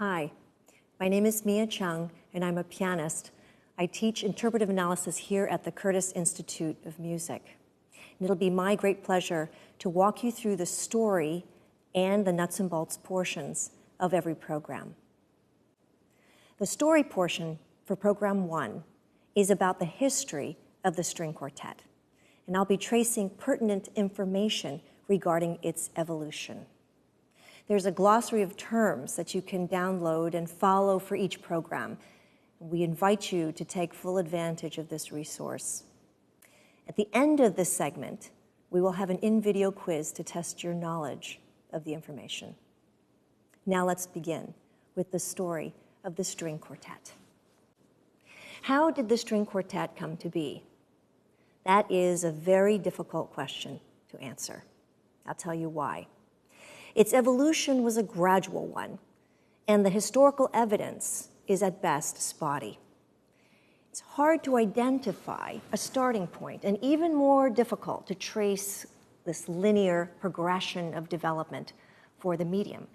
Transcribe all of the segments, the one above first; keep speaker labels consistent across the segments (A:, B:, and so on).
A: Hi, my name is Mia Chung, and I'm a pianist. I teach interpretive analysis here at the Curtis Institute of Music. And it'll be my great pleasure to walk you through the story and the nuts and bolts portions of every program. The story portion for Program 1 is about the history of the string quartet, and I'll be tracing pertinent information regarding its evolution. There's a glossary of terms that you can download and follow for each program. We invite you to take full advantage of this resource. At the end of this segment, we will have an in-video quiz to test your knowledge of the information. Now let's begin with the story of the string quartet. How did the string quartet come to be? That is a very difficult question to answer. I'll tell you why. Its evolution was a gradual one, and the historical evidence is at best spotty. It's hard to identify a starting point, and even more difficult to trace this linear progression of development for the medium.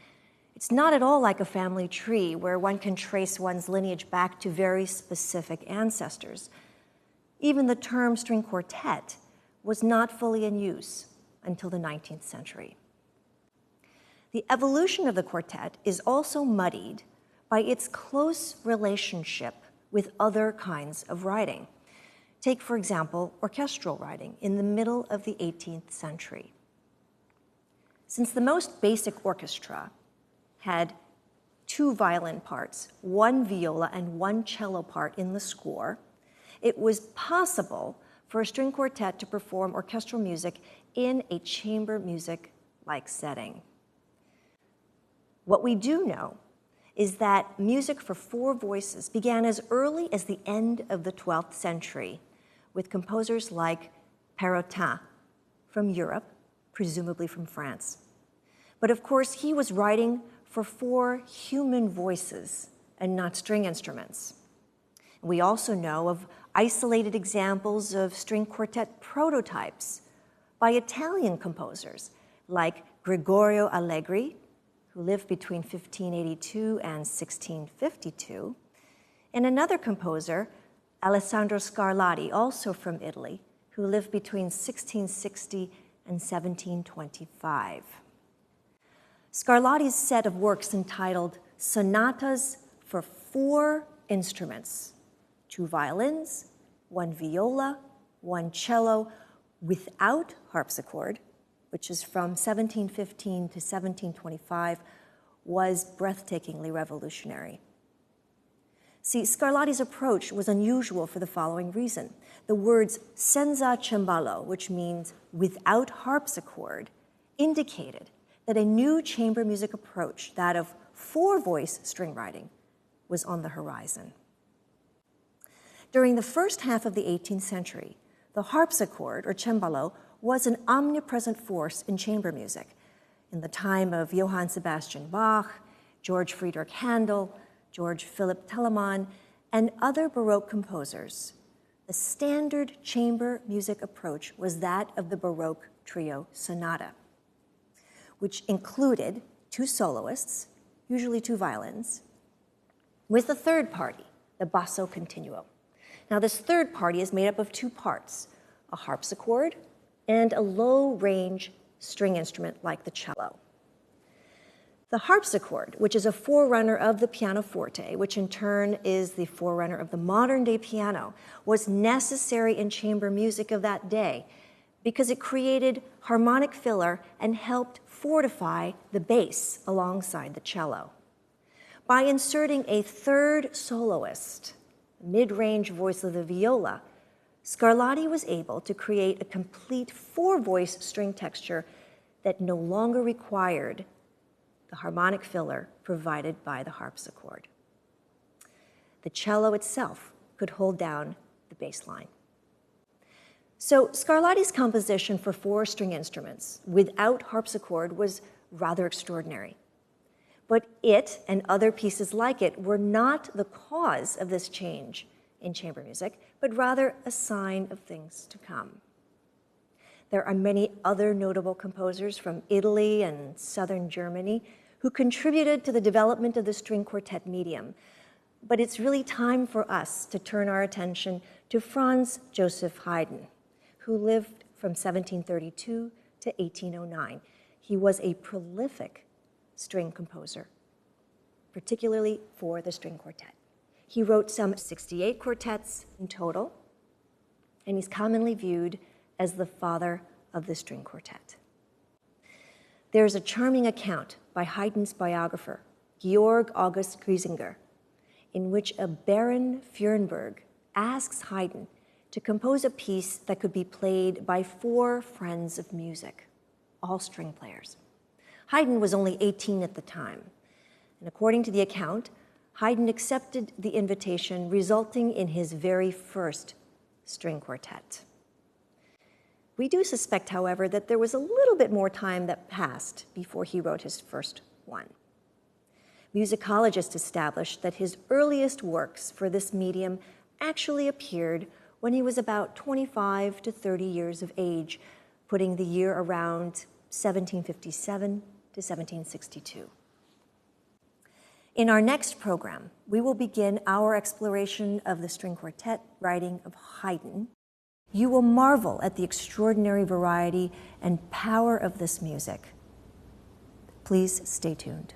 A: It's not at all like a family tree where one can trace one's lineage back to very specific ancestors. Even the term string quartet was not fully in use until the 19th century. The evolution of the quartet is also muddied by its close relationship with other kinds of writing. Take, for example, orchestral writing in the middle of the 18th century. Since the most basic orchestra had two violin parts, one viola and one cello part in the score, it was possible for a string quartet to perform orchestral music in a chamber music-like setting. What we do know is that music for four voices began as early as the end of the 12th century with composers like Pérotin from Europe, presumably from France. But of course, he was writing for four human voices and not string instruments. We also know of isolated examples of string quartet prototypes by Italian composers like Gregorio Allegri, who lived between 1582 and 1652, and another composer, Alessandro Scarlatti, also from Italy, who lived between 1660 and 1725. Scarlatti's set of works entitled Sonatas for Four Instruments, two violins, one viola, one cello, without harpsichord, which is from 1715 to 1725, was breathtakingly revolutionary. See, Scarlatti's approach was unusual for the following reason. The words senza cembalo, which means without harpsichord, indicated that a new chamber music approach, that of four-voice string writing, was on the horizon. During the first half of the 18th century, the harpsichord, or cembalo, was an omnipresent force in chamber music. In the time of Johann Sebastian Bach, George Friedrich Handel, George Philipp Telemann, and other Baroque composers, the standard chamber music approach was that of the Baroque trio sonata, which included two soloists, usually two violins, with a third party, the basso continuo. Now, this third party is made up of two parts, a harpsichord and a low-range string instrument like the cello. The harpsichord, which is a forerunner of the pianoforte, which in turn is the forerunner of the modern-day piano, was necessary in chamber music of that day because it created harmonic filler and helped fortify the bass alongside the cello. By inserting a third soloist, the mid-range voice of the viola, Scarlatti was able to create a complete four-voice string texture that no longer required the harmonic filler provided by the harpsichord. The cello itself could hold down the bass line. So Scarlatti's composition for four string instruments without harpsichord was rather extraordinary. But it and other pieces like it were not the cause of this change in chamber music, but rather a sign of things to come. There are many other notable composers from Italy and southern Germany who who contributed to the development of the string quartet medium. But it's really time for us to turn our attention to Franz Joseph Haydn, who lived from 1732 to 1809. He was a prolific string composer, particularly for the string quartet. He wrote some 68 quartets in total, and he's commonly viewed as the father of the string quartet. There's a charming account by Haydn's biographer, Georg August Griesinger, in which a Baron Fürnberg asks Haydn to compose a piece that could be played by 4 friends of music, all string players. Haydn was only 18 at the time, and according to the account, Haydn accepted the invitation, resulting in his very first string quartet. We do suspect, however, that there was a little bit more time that passed before he wrote his first one. Musicologists established that his earliest works for this medium actually appeared when he was about 25 to 30 years of age, putting the year around 1757 to 1762. In our next program, we will begin our exploration of the string quartet writing of Haydn. You will marvel at the extraordinary variety and power of this music. Please stay tuned.